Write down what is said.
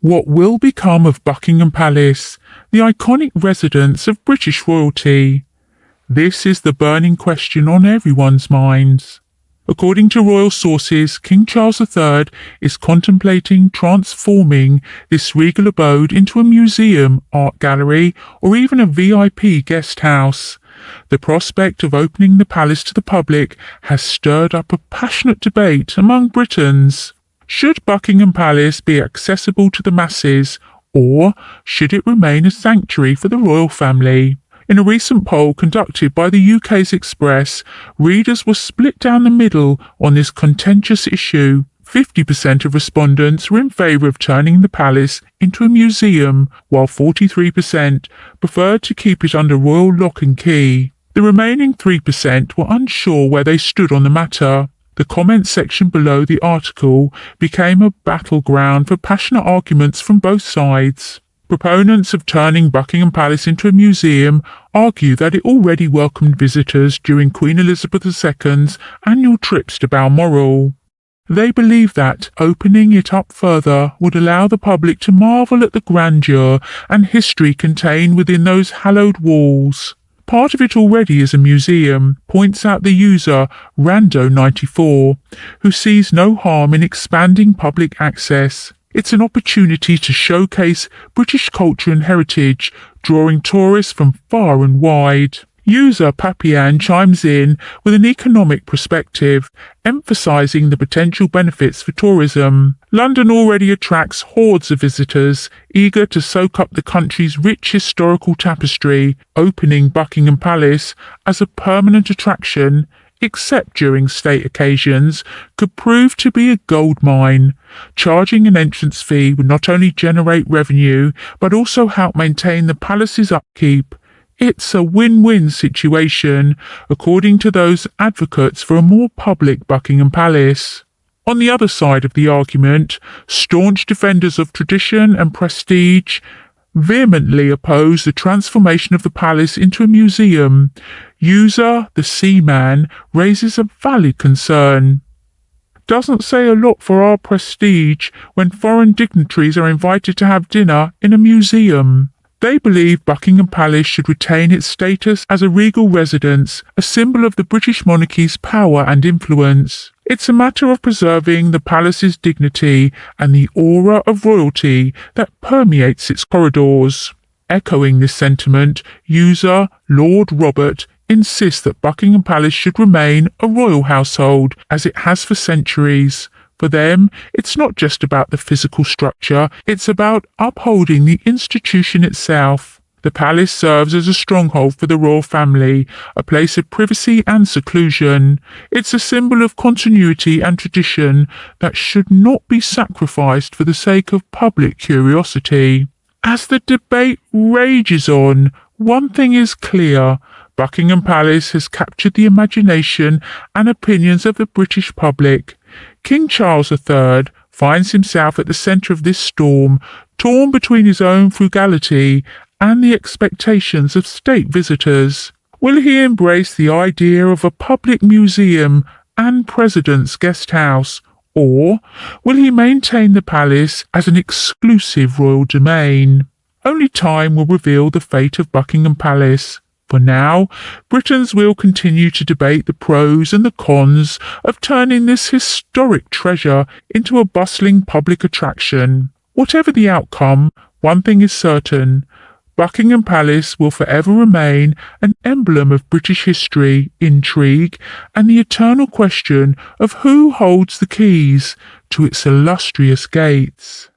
What will become of Buckingham Palace, the iconic residence of British royalty? This is the burning question on everyone's minds. According to royal sources, King Charles III is contemplating transforming this regal abode into a museum, art gallery, or even a VIP guest house. The prospect of opening the palace to the public has stirred up a passionate debate among Britons. Should Buckingham Palace be accessible to the masses, or should it remain a sanctuary for the royal family? In a recent poll conducted by the UK's Express, readers were split down the middle on this contentious issue. 50% of respondents were in favour of turning the palace into a museum, while 43% preferred to keep it under royal lock and key. The remaining 3% were unsure where they stood on the matter. The comments section below the article became a battleground for passionate arguments from both sides. Proponents of turning Buckingham Palace into a museum argue that it already welcomed visitors during Queen Elizabeth II's annual trips to Balmoral. They believe that opening it up further would allow the public to marvel at the grandeur and history contained within those hallowed walls. Part of it already is a museum, points out the user Rando94, who sees no harm in expanding public access. It's an opportunity to showcase British culture and heritage, drawing tourists from far and wide. User Papian chimes in with an economic perspective, emphasising the potential benefits for tourism. London already attracts hordes of visitors, eager to soak up the country's rich historical tapestry. Opening Buckingham Palace as a permanent attraction, except during state occasions, could prove to be a goldmine. Charging an entrance fee would not only generate revenue, but also help maintain the palace's upkeep. It's a win-win situation, according to those advocates for a more public Buckingham Palace. On the other side of the argument, staunch defenders of tradition and prestige vehemently oppose the transformation of the palace into a museum. User The Seaman raises a valid concern. Doesn't say a lot for our prestige when foreign dignitaries are invited to have dinner in a museum. They believe Buckingham Palace should retain its status as a regal residence, a symbol of the British monarchy's power and influence. It's a matter of preserving the palace's dignity and the aura of royalty that permeates its corridors. Echoing this sentiment, user Lord Robert insists that Buckingham Palace should remain a royal household, as it has for centuries. For them, it's not just about the physical structure, it's about upholding the institution itself. The palace serves as a stronghold for the royal family, a place of privacy and seclusion. It's a symbol of continuity and tradition that should not be sacrificed for the sake of public curiosity. As the debate rages on, one thing is clear: Buckingham Palace has captured the imagination and opinions of the British public. King Charles III finds himself at the centre of this storm, torn between his own frugality and the expectations of state visitors. Will he embrace the idea of a public museum and President's guest house, or will he maintain the palace as an exclusive royal domain? Only time will reveal the fate of Buckingham Palace. For now, Britons will continue to debate the pros and the cons of turning this historic treasure into a bustling public attraction. Whatever the outcome, one thing is certain: Buckingham Palace will forever remain an emblem of British history, intrigue, and the eternal question of who holds the keys to its illustrious gates.